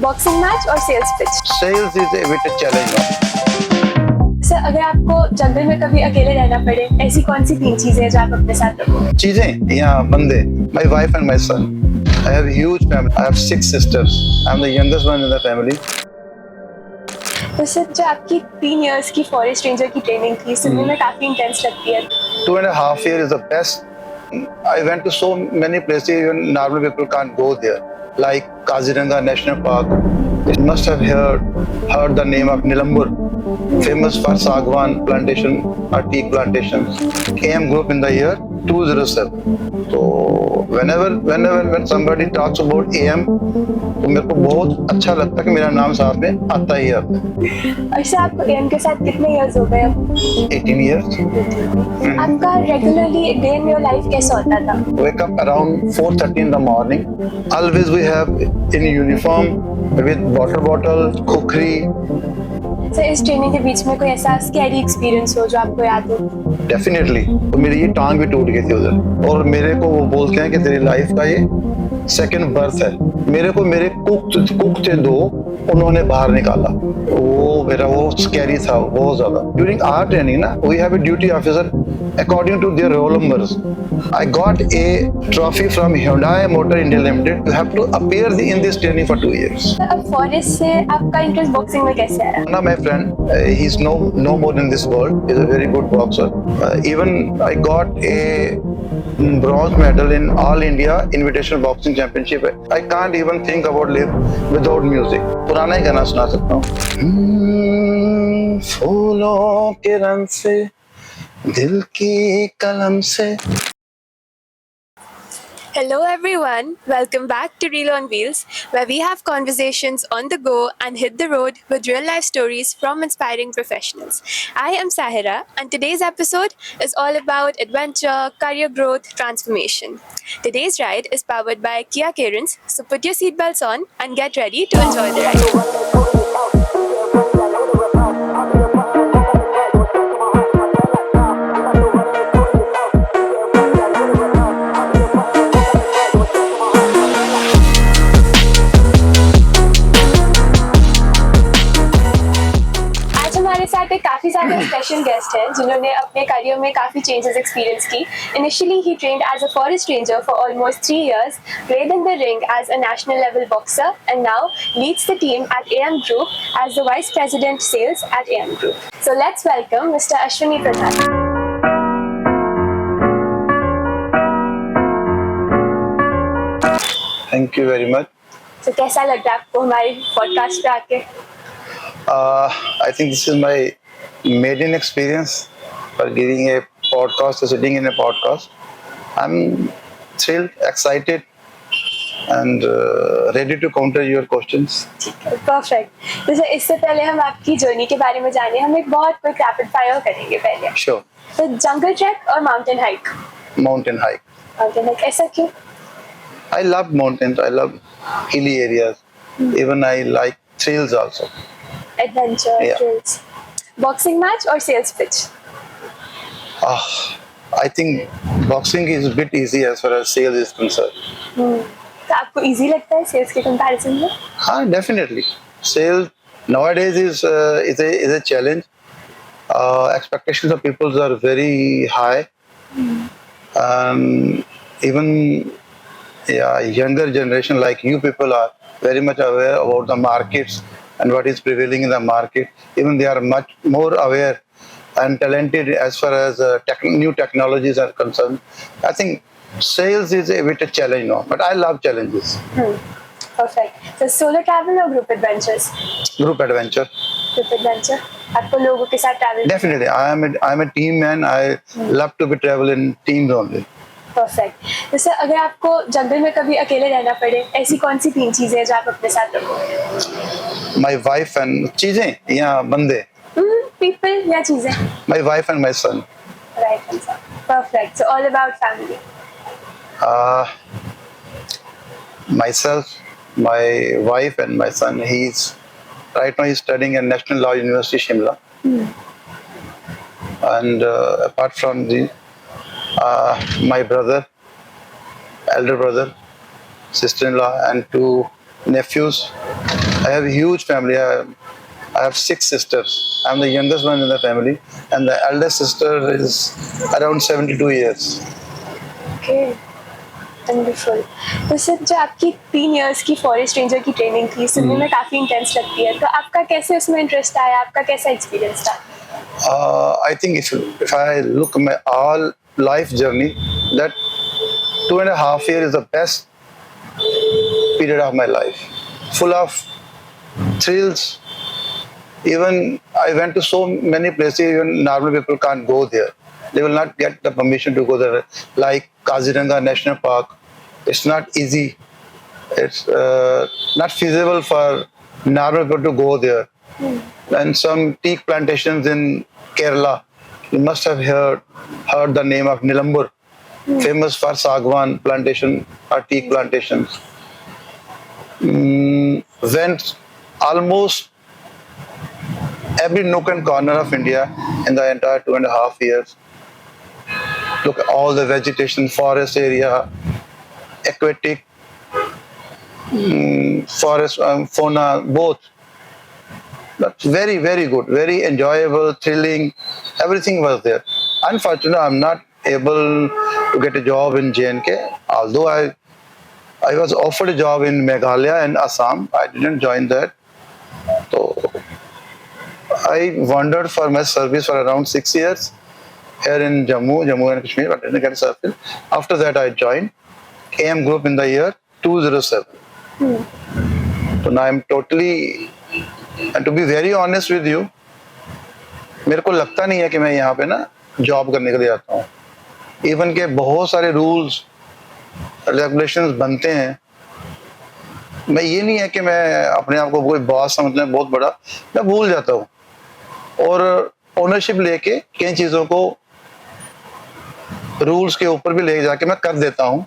Boxing match और sales pitch. Sales is a bit a challenge now. Sir, अगर आपको जंगल में कभी अकेले रहना पड़े, ऐसी कौन सी 3 चीजें हैं जो आप अपने साथ रखोगे? चीजें या बंदे. My wife and my son. I have a huge family. I have 6 sisters. I'm the youngest one in the family. तो सर, जो आपकी 3 इयर्स की फॉरेस्ट रेंजर की ट्रेनिंग थी, सुनने में काफी इंटेंस लगती है। 2.5 years is the best. I went to so many places even normal people can't go there. Like Kaziranga National Park. You must have heard the name of Nilambur, famous for sagwan plantation or teak plantations. AM Group in the year 207. So when somebody talks about AM, तो मेरे को बहुत अच्छा लगता है कि मेरा नाम साथ में आता ही आता है. और सर, आपको एम के साथ कितने इयर्स हो गए अब? 18 years. आपका regularly day in your life कैसा होता था? Wake up around 4:30 in the morning. Always we have in uniform with water bottle, kukri. Sir, इस ट्रेनिंग के बीच में कोई ऐसा स्कैरी एक्सपीरियंस हो जो आपको याद हो? डेफिनेटली. तो मेरी ये टांग भी टूट गई थी उधर और मेरे को वो बोलते हैं कि तेरी लाइफ का ये सेकंड बर्थ है. मेरे को मेरे कुक थे 2, उन्होंने बाहर निकाला. वो मेरा वो स्कैरी था बहुत ज्यादा. ड्यूरिंग आवर ट्रेनिंग ना, we have a duty officer according to their roll numbers. I got a trophy from Hyundai Motor India Limited. You have to appear in this training for 2 years. Sir, अब forest से आपका interest boxing में कैसे आया? One of my friend, he's no more in this world. He's a very good boxer. Even I got a bronze medal in All India Invitational Boxing Championship. I can't even think about live without music. पुराना ही गाना सुना सकता हूँ. फूलों के रंग से दिल की कलम से. Hello everyone, welcome back to Reel on Wheels, where we have conversations on the go and hit the road with real life stories from inspiring professionals. I am Sahira, and today's episode is all about adventure, career growth, transformation. Today's ride is powered by Kia Carens, so put your seatbelts on and get ready to enjoy the ride. काफी सारे special guest हैं जिन्होंने अपने career में काफी changes experience की. Initially ही trained as a forest ranger for almost 3 years, played in the ring as a national level boxer, and now leads the team at AM Group as the Vice President Sales at AM Group. So let's welcome Mr. Ashwini Pradhan. Thank you very much. So कैसा लग रहा है आपको हमारे podcast पे आके? I think this is my maiden experience for giving a podcast, sitting in a podcast. I'm thrilled, excited, and ready to counter your questions. Perfect. तो sir, इससे पहले हम आपकी जर्नी के बारे में जाने, हम एक बहुत क्विक रैपिड फायर करेंगे पहले. Sure. तो जंगल ट्रैक और mountain hike? Mountain hike. Mountain hike. ऐसा क्यों? I love mountains. I love hilly areas. Even I like thrills also. Adventure, Yeah. thrills. Boxing match or sales pitch? I think boxing is a bit easy as far as sales is concerned. तो आपको easy लगता है sales के comparison में? हाँ, definitely. Sales nowadays is a challenge. Expectations of people are very high, and even younger generation like you people are very much aware about the markets and what is prevailing in the market. Even they are much more aware and talented as far as new technologies are concerned. I think sales is a bit a challenge now, but I love challenges. Perfect. So solo travel or group adventures? Group adventure. Group adventure. आपको लोगों के साथ travel? Definitely, I am a team man. I love to be travel in teams only. Perfect. तो sir, अगर आपको जंगल में कभी अकेले रहना पड़े, ऐसी कौन सी 3 चीजें हैं जो आप अपने साथ रखोगे? My wife and चीजें या बंदे? People या चीजें? My wife and my son. Right answer. Perfect. So all about family. Myself, my wife and my son. Right now he's studying at National Law University Shimla. And apart from my brother, elder brother, sister-in-law, and 2 nephews I have a huge family. I have 6 sisters. I'm the youngest one in the family, and the eldest sister is around 72 years. Okay, wonderful. तो sir, जो आपकी 3 years की forest ranger की training थी, सुनने में काफ़ी intense लगती है, तो आपका कैसे उसमें इंटरेस्ट आया, आपका कैसा एक्सपीरियंस था? I think if I look my all life journey, that 2.5 years is the best period of my life, full of thrills. Even I went to so many places, even normal people can't go there. They will not get the permission to go there. Like Kaziranga National Park, it's not easy. It's not feasible for normal people to go there. And some teak plantations in Kerala, you must have heard the name of Nilambur, famous for sagwan plantation or teak plantations. Went almost every nook and corner of India in the entire 2.5 years. Look at all the vegetation, forest area, aquatic, forest, fauna, both. That's very, very good, very enjoyable, thrilling. Everything was there. Unfortunately, I'm not able to get a job in JNK, although I was offered a job in Meghalaya and Assam. I didn't join that. So I wandered for my service for around 6 years here in Jammu and Kashmir, but I didn't get a service. After that, I joined AM Group in the year 2007. So now I'm totally, and to be very honest with you, मेरे को लगता नहीं है कि मैं यहाँ पे ना जॉब करने के लिए आता हूँ। इवन के बहुत सारे रूल्स रेगुलेशंस बनते हैं, मैं ये नहीं है कि मैं अपने आप को कोई बॉस समझना है बहुत बड़ा, मैं भूल जाता हूँ और ओनरशिप लेके कई चीज़ों को रूल्स के ऊपर भी ले जाके मैं कर देता हूँ।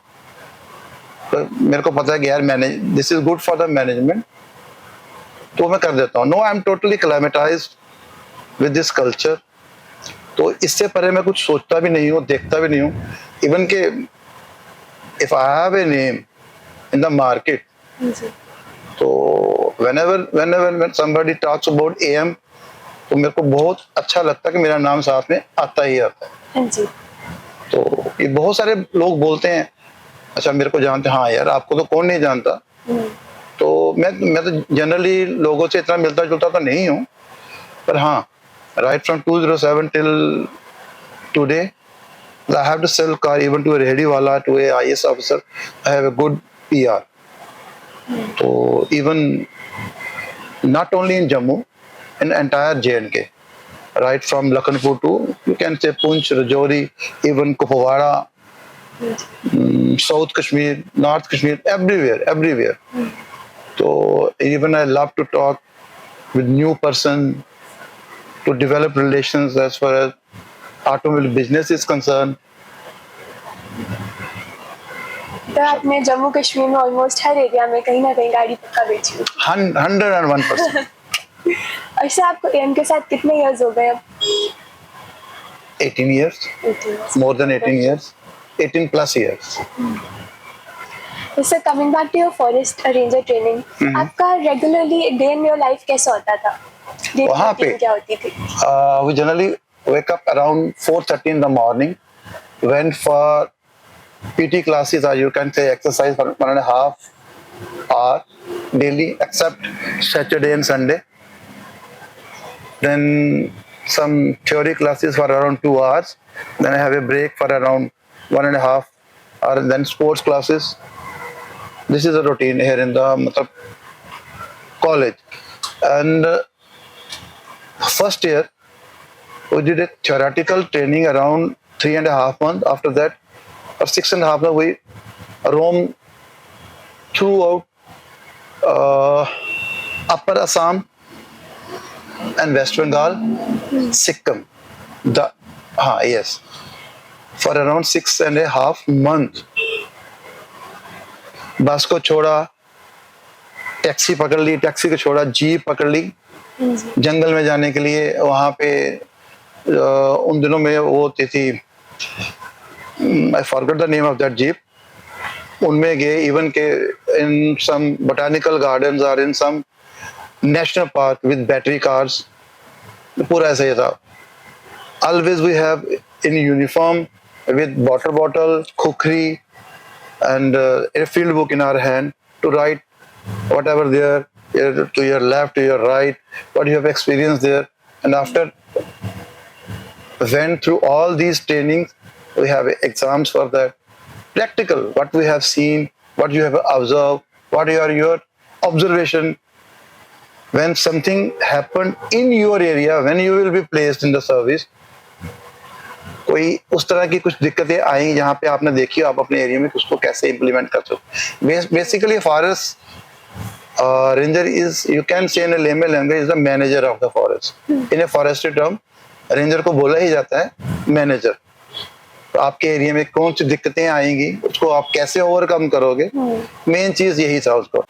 तो मेरे को पता है कि यार manage this is good for the management, तो मैं कर देता हूँ। No, I am totally acclimatized with this culture. तो इससे परे मैं कुछ सोचता भी नहीं हूँ, देखता भी नहीं हूँ। इवन के if I have a name in the market, तो whenever somebody talks about AM, तो मेरे को बहुत अच्छा लगता है कि मेरा नाम साथ में आता ही आता है। तो ये बहुत सारे लोग बोलते हैं, अच्छा मेरे को जानते हैं, हाँ यार आपको तो कौन नहीं जानता। तो मैं तो जनरली लोगों से इतना मिलता जुलता तो नहीं हूँ, पर हाँ, right from 2007 till today, I have to sell car even to a ready wala, to a IS officer. I have a good PR. So even not only in Jammu, in entire JNK, right from Lakhanpur to, you can say Poonch, Rajouri, even Kupawara, South Kashmir, North Kashmir, everywhere. So even I love to talk with new person, to develop relations as far as automobile business is concerned. तो आपने जम्मू कश्मीर में almost हर area में कहीं ना कहीं गाड़ी पक्का बेची है। 101%. और सर, आपको एम के साथ कितने इयर्स हो गए अब? 18 years. 18 years. More than 18 years. 18 plus years. तो sir, coming back to your forest ranger training, आपका regularly day in your life कैसा होता था? वहाँ पे क्या होती थी? We generally wake up around 4:30 in the morning, went for PT classes, or you can say exercise for 1.5 hour daily, except Saturday and Sunday. Then some theory classes for around 2 hours. Then I have a break for around 1.5 hour. Then sports classes. This is a routine here in the college. And first year, we did a theoretical training around 3.5 months. After that, for 6.5 months, we roamed throughout Upper Assam and West Bengal, Sikkim. Yes, for around 6.5 months. बस को छोड़ा, taxi पकड़ ली, taxi को छोड़ा, jeep पकड़ ली जंगल में जाने के लिए। वहाँ पे उन दिनों में वो होती थी, I forgot the name of that jeep. उनमें गए, इवन के इन सम बोटानिकल गार्डन्स और इन सम national park with battery cars. पूरा ऐसा ही था. Always we have in uniform with water bottle, kukri, and a field book in our hand to write whatever there to your left, to your right, what you have experienced there. And after went through all these trainings, we have exams for that. Practical, what we have seen, what you have observed, what are your observation when something happened in your area, when you will be placed in the service. कोई उस तरह की कुछ दिक्कतें आई जहाँ पे आपने देखी आप अपने एरिया में उसको कैसे इम्प्लीमेंट कर सकते. Basically forest ranger is, you can say in a layman language, is the manager of the forest. In a forestry term, ranger को बोला ही जाता है मैनेजर. तो आपके एरिया में कौन सी दिक्कतें आएंगी, उसको आप कैसे ओवरकम करोगे, मेन चीज यही था उसको.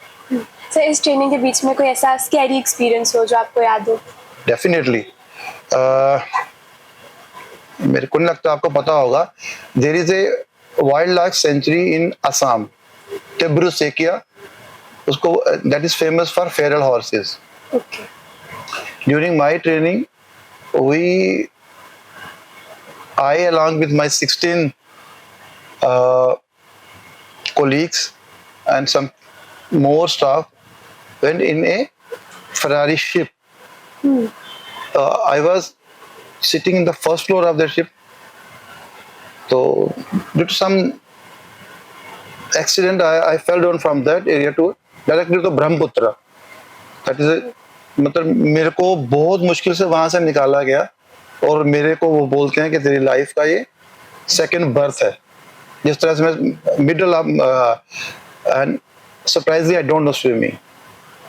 सर इस ट्रेनिंग के बीच में कोई ऐसा स्कैरी एक्सपीरियंस हो जो आपको याद हो? डेफिनेटली. मेरे को नहीं लगता आपको पता होगा, there is a wild life sanctuary in Assam, Dibru Saikhowa. उसको that is famous for feral horses. Okay. During my training I along with my 16 colleagues and some more staff went in a Ferrari ship. I was sitting in the first floor of the ship. So due to some accident, I fell down from that area to directly to Brahmaputra. That is मतलब मेरे को बहुत मुश्किल से वहां से निकाला गया और मेरे को वो बोलते हैं कि तेरी लाइफ का ये सेकंड बर्थ है. जिस तरह से मैं middle and सरप्राइजली I don't know swimming.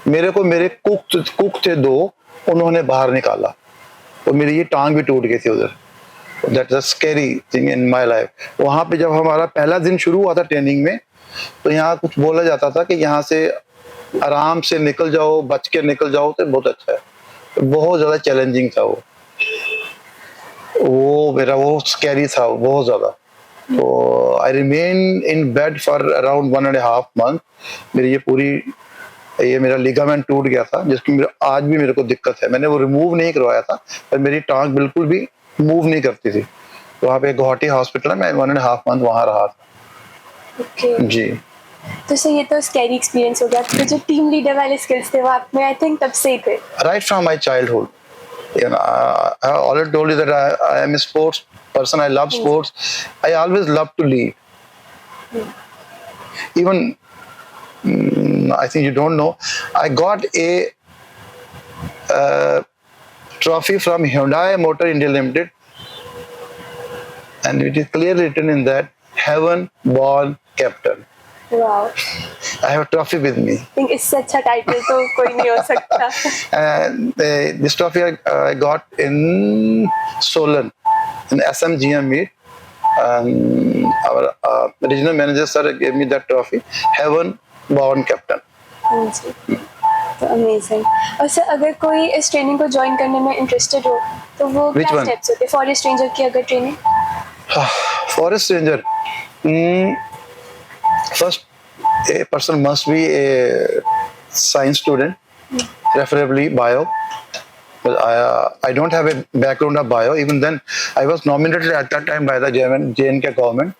मेरे को मेरे कुक थे 2, उन्होंने बाहर निकाला और मेरी ये टांग भी टूट गई थी उधर. That is a scary thing in my life. वहां पे जब हमारा पहला दिन शुरू हुआ था ट्रेनिंग में, तो यहाँ कुछ बोला जाता था कि यहाँ से आराम से निकल जाओ, बच के निकल जाओ तो बहुत अच्छा है. बहुत ज्यादा चैलेंजिंग था वो मेरा वो स्कैरी था बहुत ज्यादा. तो I remain in bed for around 1.5 month. मेरी ये मेरा लिगामेंट टूट गया था, जिसकी आज भी मेरे को दिक्कत है. मैंने वो रिमूव नहीं करवाया था, पर मेरी टांग बिल्कुल भी मूव नहीं करती थी. तो वहाँ पे गुवाहाटी हॉस्पिटल है, मैं 1.5 month वहाँ रहा था. ओके. जी. तो सर ये तो स्कैरी एक्सपीरियंस हो गया. तो जो टीम लीडर वाले स्किल्स थे वो आप में आई थिंक तब से ही थे. Right from my childhood. I already told you that I am a sports person. I love sports. I always love to lead. Even I think you don't know, I got a trophy from Hyundai Motor India Limited, and it is clearly written in that, heaven born captain. Wow. I have a trophy with me. I think इससे अच्छा title तो कोई नहीं हो सकता. And this trophy I got in Solan, in SMGM meet. Our regional manager sir gave me that trophy, heaven born captain. जी. तो amazing. और sir अगर कोई इस ट्रेनिंग को ज्वाइन करने में इंटरेस्टेड हो तो वो Which क्या one? स्टेप्स होते हैं फॉरेस्ट रेंजर की अगर training? Forest ranger. First, a person must be a science student, preferably bio. But I don't have a background of bio. Even then, I was nominated at that time by the JNK government.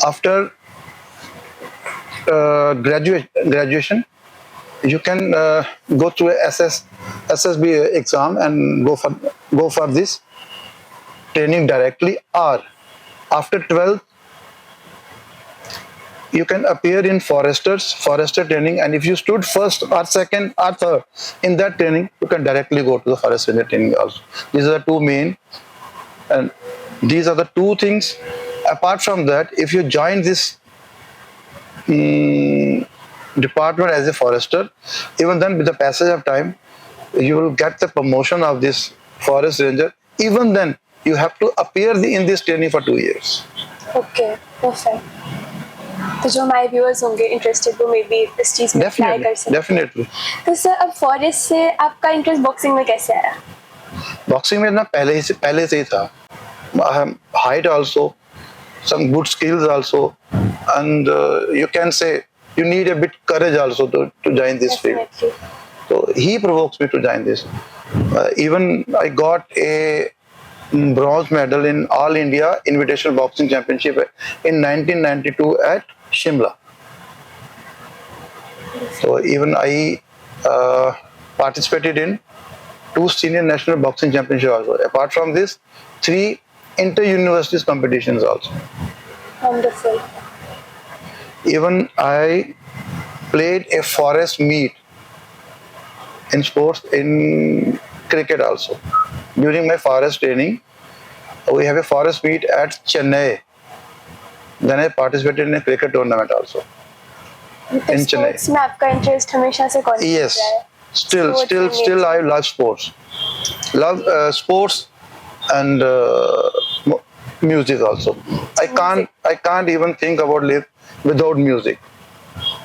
After graduation, you can go through a SSB exam and go for this training directly, or after 12th you can appear in forester training, and if you stood first or second or third in that training, you can directly go to the forest ranger training also. These are the two main, and these are the two things. Apart from that, if you join this department as a forester, even then with the passage of time, you will get the promotion of this forest ranger. Even then, you have to appear in this training for 2 years. Okay. Perfect. तो जो हमारे viewers होंगे interested वो may be इस चीज़ में apply कर सकते हैं. Definitely. तो सर अब फॉरेस्ट से आपका इंटरेस्ट बॉक्सिंग में कैसे आया? बॉक्सिंग में ना पहले से ही था. Height also, some good skills also, and you can say you need a bit courage also to join this field. Definitely. So he provokes me to join this. Even I got a bronze medal in All India Invitational Boxing Championship in 1992 at Shimla. So even I participated in 2 senior national boxing championships also. Apart from this, 3 inter-universities competitions also. Wonderful. Even I played a forest meet in sports in cricket also. During my forest training, we have a forest meet at Chennai. Then I participated in a cricket tournament also. मतलब In Chennai. Sports में आपका interest हमेशा से कौन Yes, रहा है? still, Sports still, and still, nature. I love sports. Love sports and music also. I can't even think about live without music.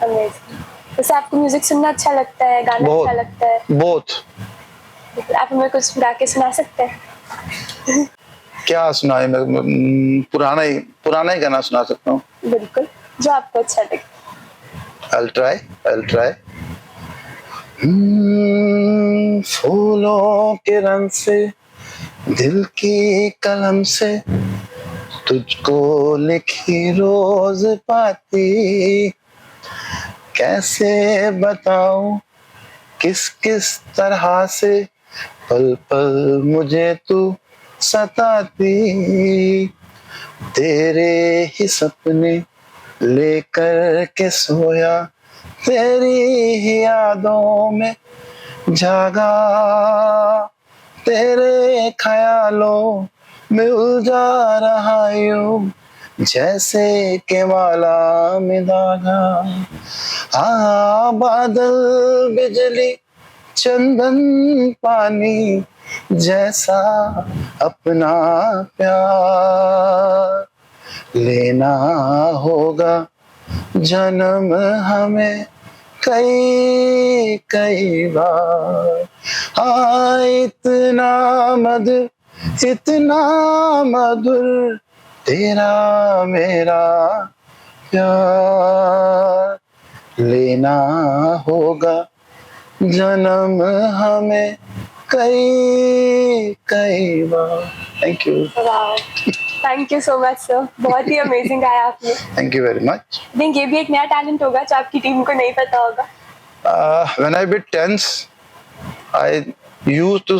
Amazing. वैसे आपको म्यूजिक सुनना अच्छा लगता है, गाना बहुत, अच्छा लगता है? both. आप हमें कुछ गा के सुना सकते हैं? क्या सुनाए मैं पुराना ही गाना सुना सकता हूँ. बिल्कुल, जो आपको अच्छा लगे. I'll try. फूलों के रंग से दिल की कलम से तुझको लिखी रोज पाती, कैसे बताऊं किस किस तरह से पल पल मुझे तू सताती, तेरे ही सपने लेकर के सोया, तेरी ही यादों में जागा, तेरे ख्यालों में उलझा रहा यूं जैसे के माला में धागा. बादल बिजली चंदन पानी जैसा अपना प्यार लेना होगा जन्म हमें कई कई बार. इतना मधुर तेरा मेरा प्यार लेना होगा जन्म हमें कई कई बार. Thank you. Wow, thank you so much sir, बहुत ही अमेजिंग गाया आपने. Thank you very much. I think ये भी एक नया टैलेंट होगा जो आपकी टीम को नहीं पता होगा. When I bit tense, I used to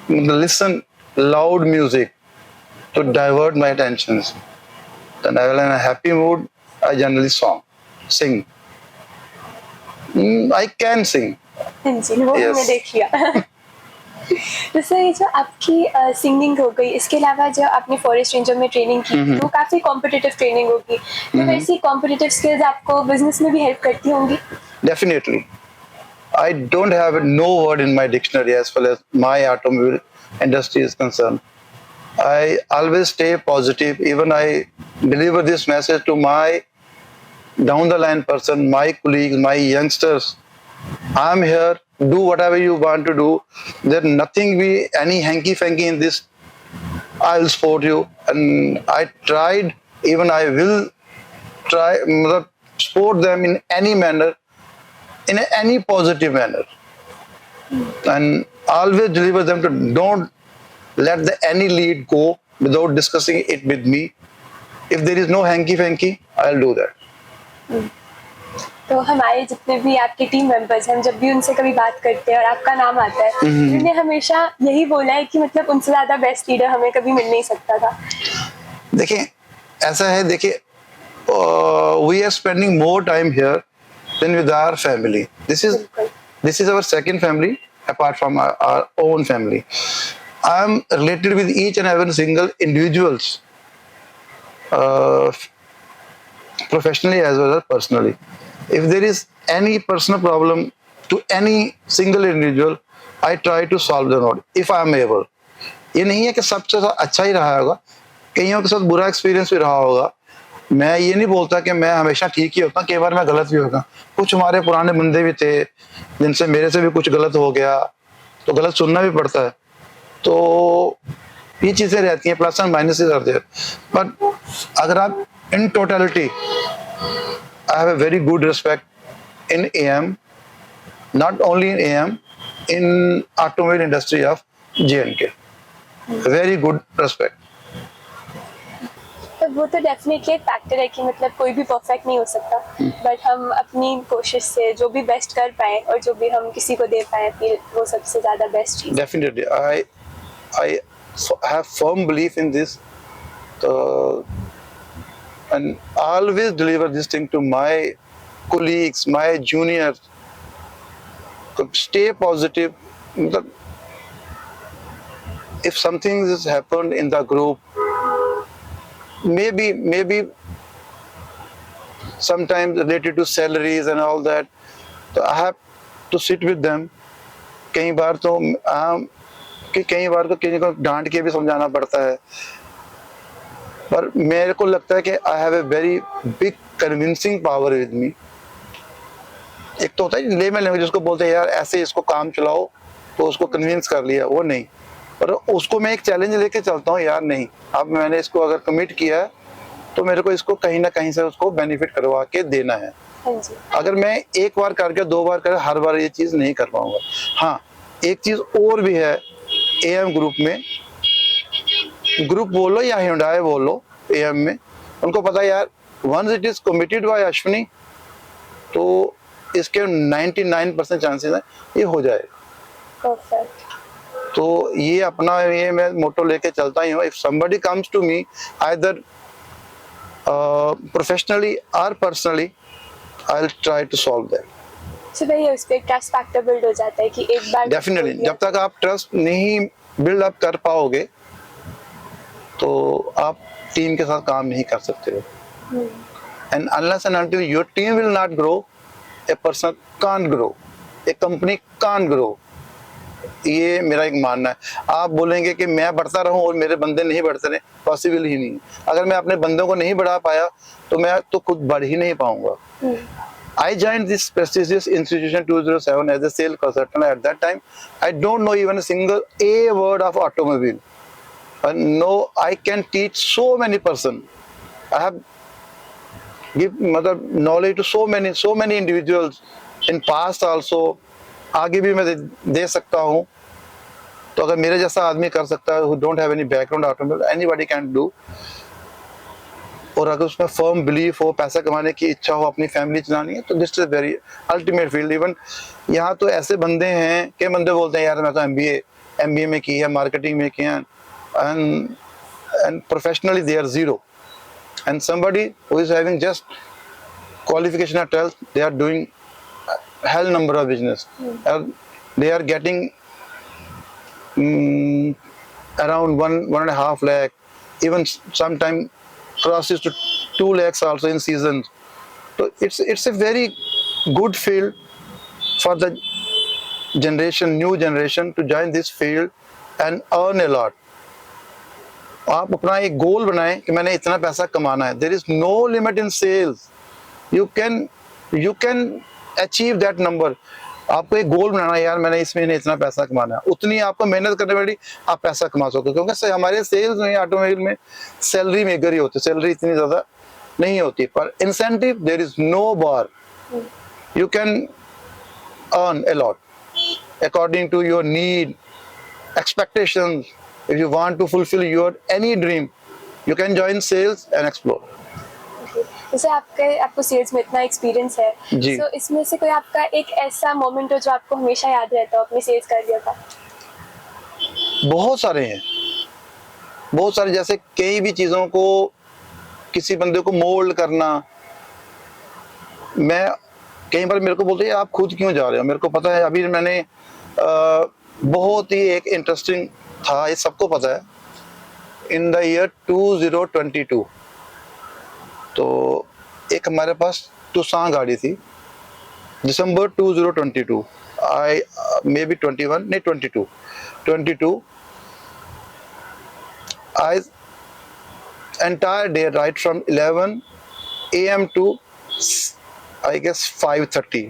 listen loud music to divert my attentions. Then I was in a happy mood, I generally sing. I can sing. हाँ जी, वो Yes. हमने देख लिया. तो सर ये जो आपकी सिंगिंग हो गई, इसके अलावा जो आपने फॉरेस्ट रेंजर में ट्रेनिंग की तो काफी कॉम्पिटिटिव ट्रेनिंग होगी, तो वैसी कॉम्पिटिटिव स्किल्स आपको बिजनेस में भी हेल्प करती होंगी. Definitely. I don't have no word in my dictionary as far as my automobile industry is concerned. I always stay positive. Even I deliver this message to my down the line person, my colleagues, my youngsters. I'm here. Do whatever you want to do. There's nothing any hanky fanky in this. I'll support you. And I tried. Even I will try support them in any manner, in any positive manner, and always deliver them to don't let any lead go without discussing it with me. If there is no hanky fanky, I'll do that. तो हमारे जितने भी आपके team members हैं, हम जब भी उनसे कभी बात करते हैं और आपका नाम आता है, उन्होंने हमेशा यही बोला है कि मतलब उनसे ज्यादा बेस्ट लीडर हमें कभी मिल नहीं सकता था. देखिए ऐसा है, देखिए we are spending more time here than with our family. This is our second family apart from our own family. I am related with each and every single individuals, professionally as well as personally. If there is any personal problem to any single individual, I try to solve the note if I am able. ये नहीं है कि सबसे अच्छा ही रहा होगा, कईयों के साथ बुरा एक्सपीरियंस भी रहा होगा. मैं ये नहीं बोलता कि मैं हमेशा ठीक ही होता, कई बार मैं गलत भी होगा. कुछ हमारे पुराने बंदे भी थे जिनसे मेरे से भी कुछ गलत हो गया, तो गलत सुनना भी पड़ता है. तो ये चीजें रहती हैं, प्लस एंड माइनस रहते हैं. बट अगर आप in totality I have a very good respect in AM, not only in AM, in automobile industry of J&K. Very good respect. तो वो तो डेफिनेटली एक फैक्टर है कि मतलब कोई भी परफेक्ट नहीं हो सकता, बट हम अपनी कोशिश से जो भी बेस्ट कर पाए और जो भी हम किसी को दे पाए फिर वो सबसे ज़्यादा best cheese. Definitely, I have firm belief in this, and always deliver this thing to my colleagues, my juniors. Stay positive. If something has happened in the group, maybe sometimes related to salaries and all that, so I have to sit with them. कई बार तो किसी को डांट के भी समझाना पड़ता है, पर मेरे को लगता है कि I have a very big convincing power with me. एक तो होता है लेमन लैंग्वेज जिसको बोलते हैं यार ऐसे इसको काम चलाओ, तो उसको कन्विंस कर लिया, वो नहीं, पर उसको मैं एक चैलेंज लेके चलता हूँ, यार नहीं, अब मैंने इसको अगर कमिट किया है तो मेरे को इसको कहीं ना कहीं से उसको बेनिफिट करवा के देना है। अगर मैं एक बार करके 2 बार कर हर बार ये चीज नहीं कर पाऊंगा। हाँ, एक चीज और भी है एएम ग्रुप में, ग्रुप बोलो या Hyundai बोलो, एएम में उनको पता है यार once it is committed by Ashwini तो इसके 99% चांसेस है ये हो जाएगा। तो ये अपना ये मैं मोटो लेके चलता ही हूँ। If somebody comes to me either professionally और personally, I will try to solve that. So भाई उस पे ट्रस्ट फैक्टर बिल्ड हो जाता है कि एक बार डेफिनेटली जब तक आप ट्रस्ट नहीं बिल्ड अप कर पाओगे तो आप टीम के साथ काम नहीं कर सकते हो। And unless and until your team will not grow, a person can't grow, A company can't grow. ये मेरा एक मानना है। आप बोलेंगे कि मैं बढ़ता रहूं और मेरे बंदे नहीं बढ़ते रहे, पॉसिबल ही नहीं। अगर मैं अपने बंदों को नहीं बढ़ा पाया तो मैं तो खुद बढ़ ही नहीं पाऊंगा। I joined this prestigious institution 2007 as a sales consultant. At that time, I don't know even a single A word of automobile. And no, I can teach so many person. I have give knowledge to so many individuals in past also. आगे भी मैं दे सकता हूँ। तो अगर मेरे जैसा आदमी कर सकता है, who don't have any background automobile, anybody can do. और अगर उसमें फर्म बिलीफ हो, पैसा कमाने की इच्छा हो, अपनी फैमिली चलानी है, तो this is very ultimate field. Even यहाँ तो ऐसे बंदे हैं कि बंदे बोलते हैं यार मैं तो एमबीए में की है, मार्केटिंग में की है, and professionally they are zero. And somebody who is having just qualification at 12th, they are doing hell number of business. They are getting around 1.5 lakh, even sometime crosses to 2 lakhs also in seasons. So it's a very good field for the new generation to join this field and earn a lot. आप अपना एक गोल बनाएं कि मैंने इतना पैसा कमाना है। There is no limit in sales. You can achieve that number. आपको एक गोल बनाना है, यार मैंने इस महीने इतना पैसा कमाना है, उतनी आपको मेहनत करने वाली आप पैसा कमा सकते हो। क्योंकि हमारे सेल्स में, ऑटोमोबाइल में सैलरी मेकर ही होती है, सैलरी इतनी ज्यादा नहीं होती, पर incentive there is no bar. You can earn a lot according to your need, expectations. If you want to fulfil your any dream, you can join sales and explore. जैसे आपको sales में इतना experience है, तो इसमें से कोई आपका एक ऐसा मोमेंट हो जो आपको हमेशा याद रहता हो अपनी सेल्स करियर का? बहुत सारे हैं, बहुत सारे। जैसे कई भी चीजों को, किसी बंदे को मोल्ड करना, मैं कई बार मेरे को बोलते हैं आप खुद क्यों जा रहे हो। मेरे को पता है, अभी मैंने बहुत ही एक इंटरेस्टिंग था, ये सबको पता है, इन द ईयर 2022 तो एक हमारे पास टुसान गाड़ी थी, दिसंबर 2022, आई मे बी 21 नहीं 22 I entire day right from 11 AM to I guess 5:30।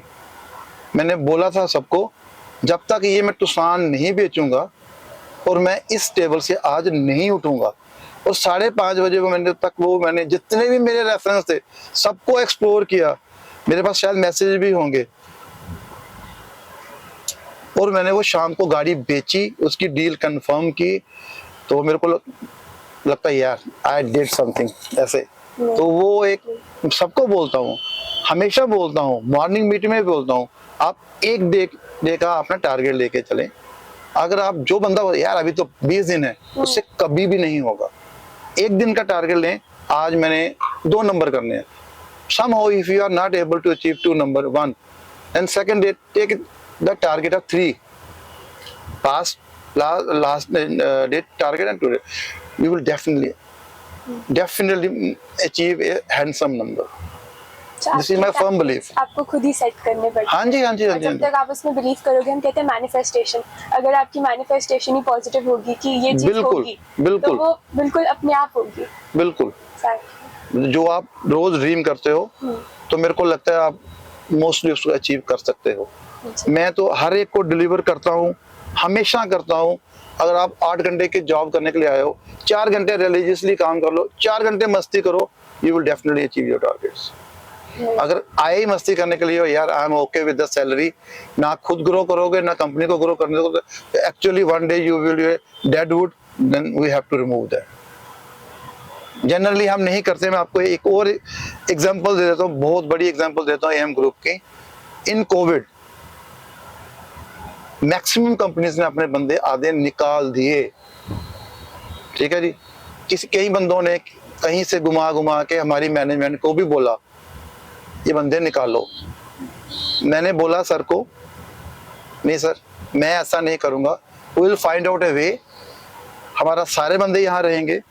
मैंने बोला था सबको जब तक ये मैं टुसान नहीं बेचूंगा और मैं इस टेबल से आज नहीं उठूंगा। और 5:30 बजे मैंने जितने भी मेरे रेफरेंस थे सबको एक्सप्लोर किया, मेरे पास शायद मैसेज भी होंगे। और मैंने वो शाम को गाड़ी बेची, उसकी डील कंफर्म की, तो मेरे को लगता है यार आई डिड समथिंग ऐसे। तो वो एक सबको बोलता हूँ, हमेशा बोलता हूँ, मॉर्निंग मीटिंग में भी बोलता हूँ, आप एक डे का अपना टारगेट लेके चलें। अगर आप जो बंदा यार अभी तो 20 दिन है, उससे कभी भी नहीं होगा। एक दिन का टारगेट लें, आज मैंने 2 नंबर करने हैं। somehow if you are not able to achieve 2 number 1, and second day take the target of 3 last date target, and today you will definitely achieve a handsome number. This is my firm belief. आपको खुद ही set करने पड़ते हैं। हाँ जी, हाँ जी, हाँ जी। जब तक आप उसमें बिलीव करोगे, हम कहते हैं मैनिफेस्टेशन, अगर आपकी मैनिफेस्टेशन ही पॉजिटिव होगी कि ये चीज होगी, तो वो बिल्कुल अपने आप होगी। बिल्कुल जो आप रोज ड्रीम करते हो, तो मेरे को लगता है आप मोस्टली उसको अचीव कर सकते हो। मैं तो हर एक को डिलीवर करता हूँ, हमेशा करता हूँ। अगर आप 8 घंटे की जॉब करने के लिए आए हो, 4 घंटे रिलीजियसली काम कर लो, 4 घंटे मस्ती करो, you will definitely achieve your targets. अगर आए ही मस्ती करने के लिए यार I am okay with the salary, ना खुद ग्रो करोगे ना कंपनी को ग्रो करने दोगे, actually one day you will be dead wood, then we have to remove that. Generally हम नहीं करते। मैं आपको एक और एग्जांपल दे देता हूँ, बहुत बड़ी एग्जांपल देता हूँ एम ग्रुप की। इन कोविड मैक्सिमम कंपनीज ने अपने बंदे आधे निकाल दिए, ठीक है जी। कई बंदों ने कहीं से घुमा के हमारी मैनेजमेंट को भी बोला ये बंदे निकालो। मैंने बोला सर को, नहीं सर मैं ऐसा नहीं करूंगा, वी विल फाइंड आउट ए वे, हमारा सारे बंदे यहाँ रहेंगे,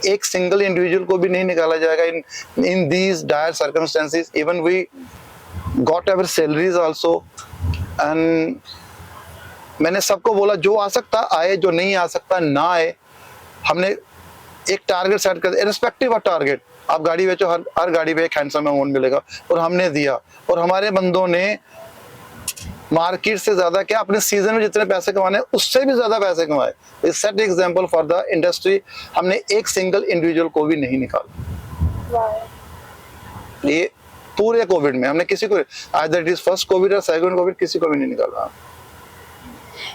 एक सिंगल इंडिविजुअल को भी नहीं निकाला जाएगा in these dire circumstances. Even we got our salaries also, and मैंने सबको बोला जो आ सकता आए, जो नहीं आ सकता ना आए। हमने एक टारगेट सेट कर दिया, इररिस्पेक्टिव ऑफ टारगेट। आप गाड़ी बेचो, हर गाड़ी पे एक हैंडसम अमाउंट मिलेगा, और हमने दिया। और हमारे बंदों ने मार्केट से ज्यादा क्या, अपने सीजन में जितने पैसे कमाने उससे भी ज्यादा पैसे कमाए। इस set example for the industry. हमने एक सिंगल इंडिविजुअल को भी नहीं निकाला। ये पूरे कोविड में हमने किसी को, either it is first Covid और सेकंड कोविड, किसी को भी नहीं निकाला।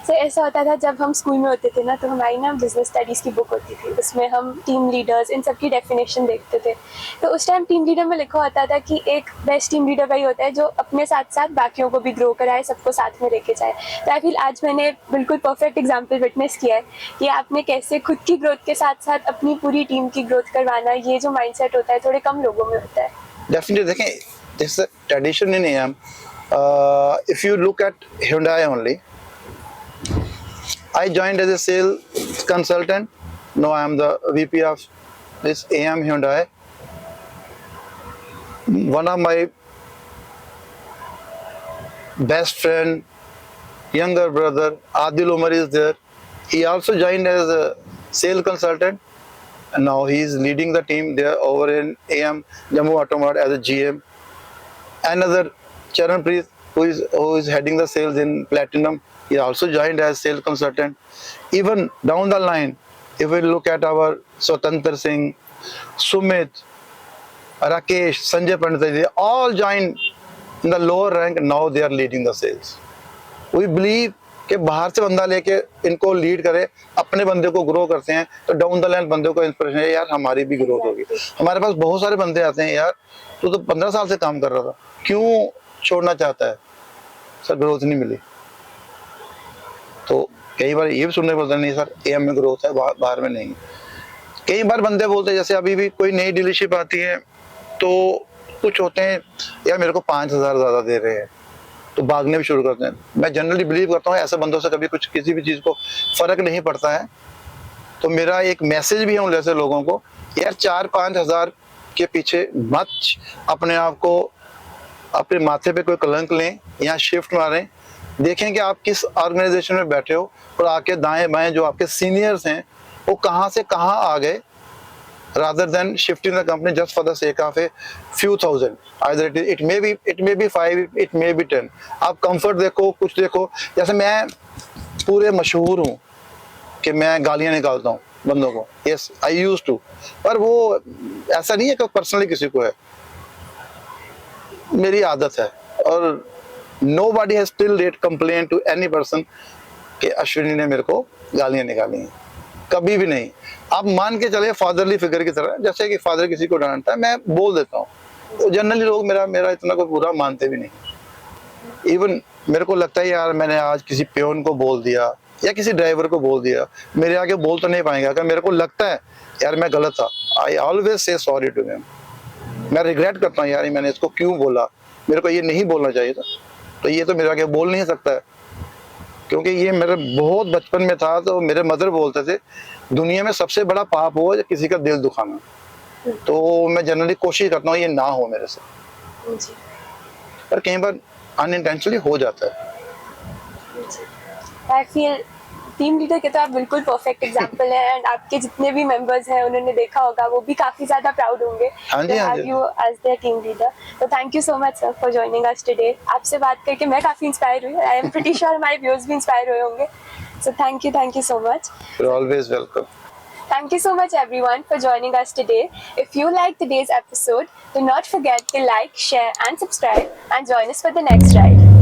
सर ऐसा होता था जब हम स्कूल में होते थे ना, तो हमारी ना बिजनेस स्टडीज़ की बुक होती थी, उसमें हम टीम लीडर्स इन सब की डेफिनेशन देखते थे। तो उस टाइम टीम लीडर में लिखा होता था कि एक बेस्ट टीम लीडर वही होता है जो अपने साथ साथ बाकियों को भी ग्रो कराए, सबको साथ में लेके जाए। तो आई फील आज मैंने बिल्कुल परफेक्ट एग्जाम्पल विटनेस किया है कि आपने कैसे खुद की ग्रोथ के साथ साथ अपनी पूरी टीम की ग्रोथ करवाना, ये जो माइंडसेट होता है थोड़े कम लोगों में होता है। डेफिनेटली देखें, this is a tradition in am. If you look at Hyundai only, I joined as a sales consultant. Now I am the VP of this AM Hyundai. One of my best friend, younger brother Adil Umar is there. He also joined as a sales consultant, and now he is leading the team there over in AM Jammu Automart as a GM. Another Charanpreet, who is heading the sales in Platinum, he also joined as sales consultant. Even down the line, if we look at our Swatantra Singh, Sumit, Rakesh, Sanjay Pandit, they all joined in the lower rank. Now they are leading the sales. We believe कि बाहर से बंदा लेके इनको lead करे, अपने बंदे को ग्रो करते हैं, तो डाउन द लाइन बंदे को इंस्पिरेशन है यार हमारी भी ग्रोथ होगी। हमारे पास बहुत सारे बंदे आते हैं, यार तू तो 15 साल से काम कर रहा था, क्यों छोड़ना चाहता है? सर ग्रोथ नहीं मिली। तो कई बार ये भी सुनने को मिलता है, नहीं सर एएम में ग्रोथ है, बाहर में नहीं। कई बार बंदे बोलते हैं, जैसे अभी भी कोई नई डीलरशिप आती है तो कुछ होते हैं यार मेरे को 5,000 ज्यादा दे रहे हैं, तो भागने भी शुरू करते हैं। मैं जनरली बिलीव करता हूँ ऐसे बंदों से कभी कुछ किसी भी चीज को फर्क नहीं पड़ता है। तो मेरा एक मैसेज भी है उन जैसे लोगों को, यार 4-5 हजार के पीछे मत अपने आप को, अपने माथे पे कोई कलंक लें या शिफ्ट मारें। देखें कि आप किस ऑर्गेनाइजेशन में बैठे हो, और आके दाएं बाएं जो आपके सीनियर्स हैं वो कहाँ से कहाँ आ गए, rather than shifting the company just for the sake of a few thousand. Either it may be 5, it may be 10. आप कंफर्ट देखो, कुछ देखो। जैसे मैं पूरे मशहूर हूँ कि मैं गालियाँ निकालता हूँ बंदों को, yes I used to, पर वो ऐसा नहीं है कि पर्सनली किसी को है। मेरी आदत है, और nobody has still date complain to any person कि अश्विनी ने मेरे को गालियां निकाली हैं, कभी भी नहीं। आप मान के चले फादरली फिगर की तरह, जैसे कि फादर किसी को डांटता है मैं बोल देता हूँ, तो जनरली लोग मेरा इतना कोई बुरा मानते भी नहीं। इवन मेरे को लगता है यार मैंने आज किसी पियोन को बोल दिया या किसी ड्राइवर को बोल दिया, मेरे आगे बोल तो नहीं पाएंगे। अगर मेरे को लगता है यार मैं गलत था, I always say sorry to him. मैं रिग्रेट करता हूँ यार मैंने इसको क्यों बोला, मेरे को ये नहीं बोलना चाहिए था, तो ये तो मेरे आगे बोल नहीं सकता है, क्योंकि ये मेरे बहुत बचपन में था। तो मेरे मदर बोलते थे दुनिया में सबसे बड़ा पाप हो किसी का दिल दुखाना, तो मैं जनरली कोशिश करता हूँ ये ना हो मेरे से, जी पर कई बार अनइंटेंशनली हो जाता है। आई फील टीम लीडर के तो आप बिल्कुल परफेक्ट एग्जांपल हैं, एंड आपके जितने भी मेंबर्स हैं उन्होंने देखा होगा वो भी काफी ज्यादा प्राउड होंगे हाँ जी, हाँ जी। You as their team leader. तो thank you so much sir for joining us today. आपसे बात करके मैं काफी इंस्पायर हुई, आई एम प्रीटी श्योर हमारे व्यूअर्स भी इंस्पायर हुए होंगे। So thank you so much. You're always welcome. Thank you so much everyone for joining us today. If you liked today's episode, do not forget to like, share and subscribe and join us for the next ride.